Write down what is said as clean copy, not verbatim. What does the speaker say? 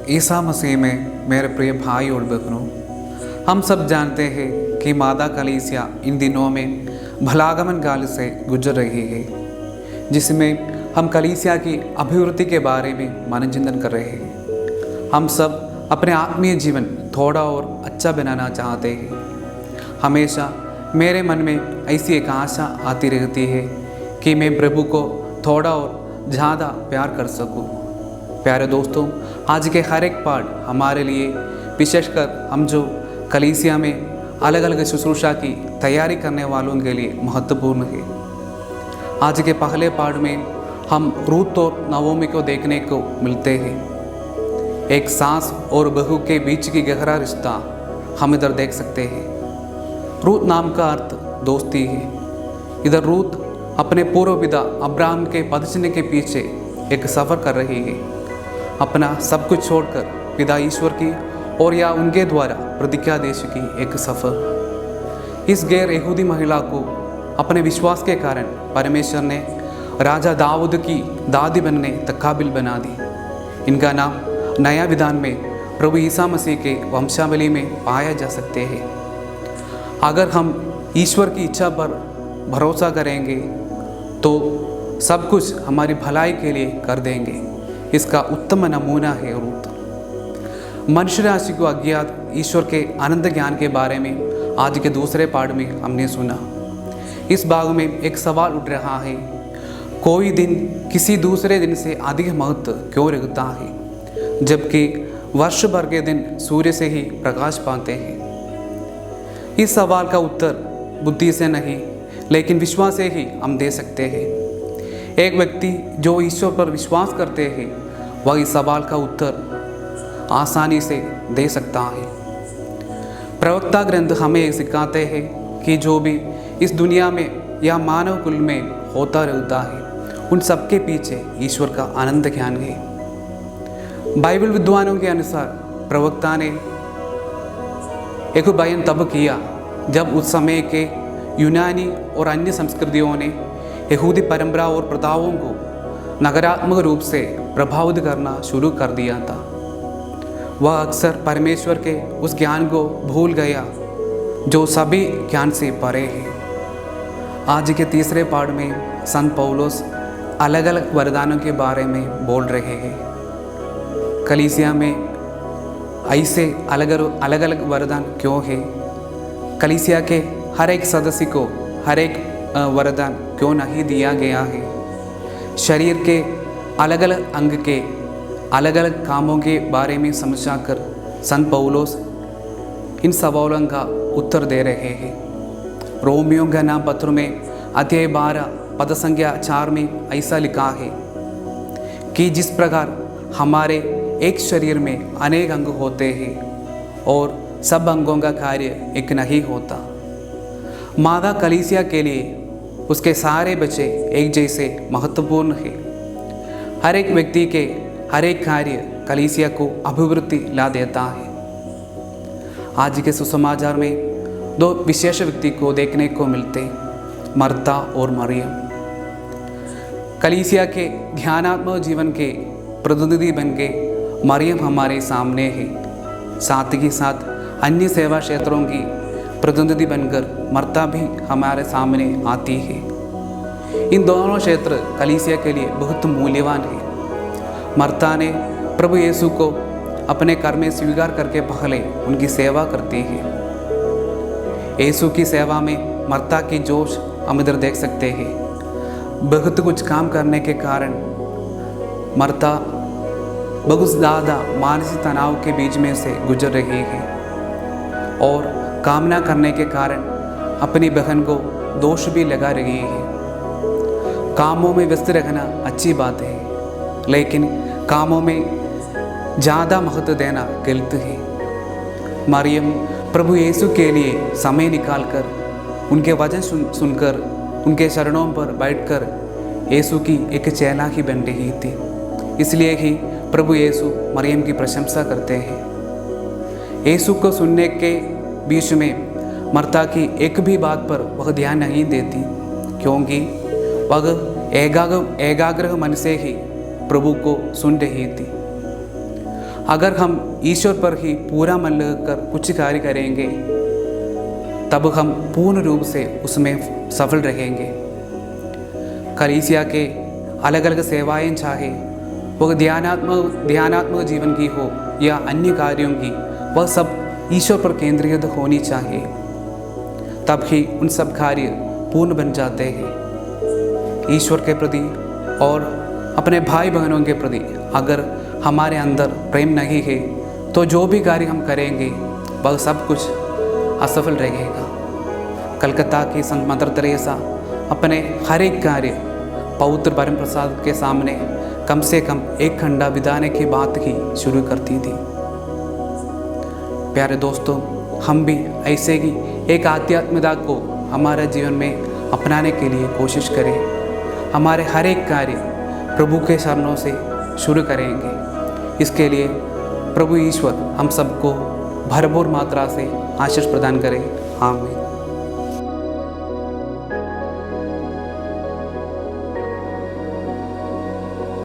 ईसा मसीह में मेरे प्रिय भाई और बहनों, हम सब जानते हैं कि मादा कलीसिया इन दिनों में भलागमन काल से गुजर रही है, जिसमें हम कलीसिया की अभिवृद्धि के बारे में मनोचिंतन कर रहे हैं। हम सब अपने आत्मीय जीवन थोड़ा और अच्छा बनाना चाहते हैं। हमेशा मेरे मन में ऐसी एक आशा आती रहती है कि मैं प्रभु को थोड़ा और ज़्यादा प्यार कर सकूं। प्यारे दोस्तों, आज के हर एक पाठ हमारे लिए, विशेषकर हम जो कलीसिया में अलग अलग शुश्रूषा की तैयारी करने वालों के लिए महत्वपूर्ण है। आज के पहले पाठ में हम रूत और नवोमी को देखने को मिलते हैं। एक सास और बहू के बीच की गहरा रिश्ता हम इधर देख सकते हैं। रूत नाम का अर्थ दोस्ती है। इधर रूत अपने पूर्व पिता अब्राहम के पदचिन्ह के पीछे एक सफ़र कर रही है, अपना सब कुछ छोड़कर पिता ईश्वर की और या उनके द्वारा प्रतिज्ञा देश की एक सफ़र। इस गैर यहूदी महिला को अपने विश्वास के कारण परमेश्वर ने राजा दाऊद की दादी बनने तक काबिल बना दी। इनका नाम नया विधान में प्रभु ईसा मसीह के वंशावली में पाया जा सकते हैं। अगर हम ईश्वर की इच्छा पर भरोसा करेंगे तो सब कुछ हमारी भलाई के लिए कर देंगे। इसका उत्तम नमूना है रूत। मनुष्य राशि को अज्ञात ईश्वर के अनंत ज्ञान के बारे में आज के दूसरे पाठ में हमने सुना। इस भाग में एक सवाल उठ रहा है, कोई दिन किसी दूसरे दिन से अधिक महत्व क्यों रखता है, जबकि वर्ष भर के दिन सूर्य से ही प्रकाश पाते हैं। इस सवाल का उत्तर बुद्धि से नहीं लेकिन विश्वास से ही हम दे सकते हैं। एक व्यक्ति जो ईश्वर पर विश्वास करते हैं वह इस सवाल का उत्तर आसानी से दे सकता है। प्रवक्ता ग्रंथ हमें सिखाते हैं कि जो भी इस दुनिया में या मानव कुल में होता रहता है उन सबके पीछे ईश्वर का अनंत ज्ञान है। बाइबल विद्वानों के अनुसार प्रवक्ता ने एक बयान तब किया जब उस समय के यूनानी और अन्य संस्कृतियों ने यहूदी परंपरा और प्रथाओं को नकारात्मक रूप से प्रभावित करना शुरू कर दिया था। वह अक्सर परमेश्वर के उस ज्ञान को भूल गया जो सभी ज्ञान से परे है। आज के तीसरे पाठ में संत पौलुस अलग अलग वरदानों के बारे में बोल रहे हैं। कलीसिया में ऐसे अलग अलग वरदान क्यों है? कलीसिया के हर एक सदस्य को हर एक वरदान क्यों नहीं दिया गया है? शरीर के अलग अलग अंग के अलग अलग कामों के बारे में समझाकर संत पौलुस इन सवालों का उत्तर दे रहे हैं। रोमियो का नाम पत्र में अध्याय 12 पद संख्या 4 में ऐसा लिखा है कि जिस प्रकार हमारे एक शरीर में अनेक अंग होते हैं और सब अंगों का कार्य एक नहीं होता, मादा कलीसिया के लिए उसके सारे बच्चे एक जैसे महत्वपूर्ण है। हर एक व्यक्ति के हर एक कार्य कलीसिया को अभिवृद्धि ला देता है। आज के सुसमाचार में दो विशेष व्यक्ति को देखने को मिलते, मर्ता और मरियम। कलीसिया के ध्यानात्मक जीवन के प्रतिनिधि बन के मरियम हमारे सामने है। साथ ही साथ अन्य सेवा क्षेत्रों की प्रतिनिधि बनकर मर्ता भी हमारे सामने आती है। इन दोनों क्षेत्र कलीसिया के लिए बहुत मूल्यवान है। मर्ता ने प्रभु यीशु को अपने घर में स्वीकार करके पहले उनकी सेवा करती है। यीशु की सेवा में मर्ता की जोश हम इधर देख सकते हैं। बहुत कुछ काम करने के कारण मर्ता बहुत ज़्यादा मानसिक तनाव के बीच में से गुजर रही है और कामना करने के कारण अपनी बहन को दोष भी लगा रही है। कामों में व्यस्त रहना अच्छी बात है, लेकिन कामों में ज़्यादा महत्व देना गलत है। मरियम प्रभु यीशु के लिए समय निकालकर उनके वचन सुनकर उनके चरणों पर बैठकर यीशु की एक चेला ही बन रही थी। इसलिए ही प्रभु यीशु मरियम की प्रशंसा करते हैं। यीशु को सुनने के बीच में मर्ता की एक भी बात पर वह ध्यान नहीं देती, क्योंकि वह एकाग्र मन से ही प्रभु को सुन रही थी। अगर हम ईश्वर पर ही पूरा मन लगाकर कुछ कार्य करेंगे तब हम पूर्ण रूप से उसमें सफल रहेंगे। कलीसिया के अलग अलग सेवाएं, चाहे वह ध्यानात्मक जीवन की हो या अन्य कार्यों की, वह सब ईश्वर पर केंद्रित होनी चाहिए। तब ही उन सब कार्य पूर्ण बन जाते हैं। ईश्वर के प्रति और अपने भाई बहनों के प्रति अगर हमारे अंदर प्रेम नहीं है तो जो भी कार्य हम करेंगे वह सब कुछ असफल रहेगा। कलकत्ता की संत मदर तेरेसा अपने हर एक कार्य पवित्र परम प्रसाद के सामने कम से कम 1 घंटा बिताने की बात ही शुरू करती थी। प्यारे दोस्तों, हम भी ऐसे ही एक आध्यात्मिकता को हमारे जीवन में अपनाने के लिए कोशिश करें। हमारे हर एक कार्य प्रभु के चरणों से शुरू करेंगे। इसके लिए प्रभु ईश्वर हम सबको भरपूर मात्रा से आशीष प्रदान करें। आमीन।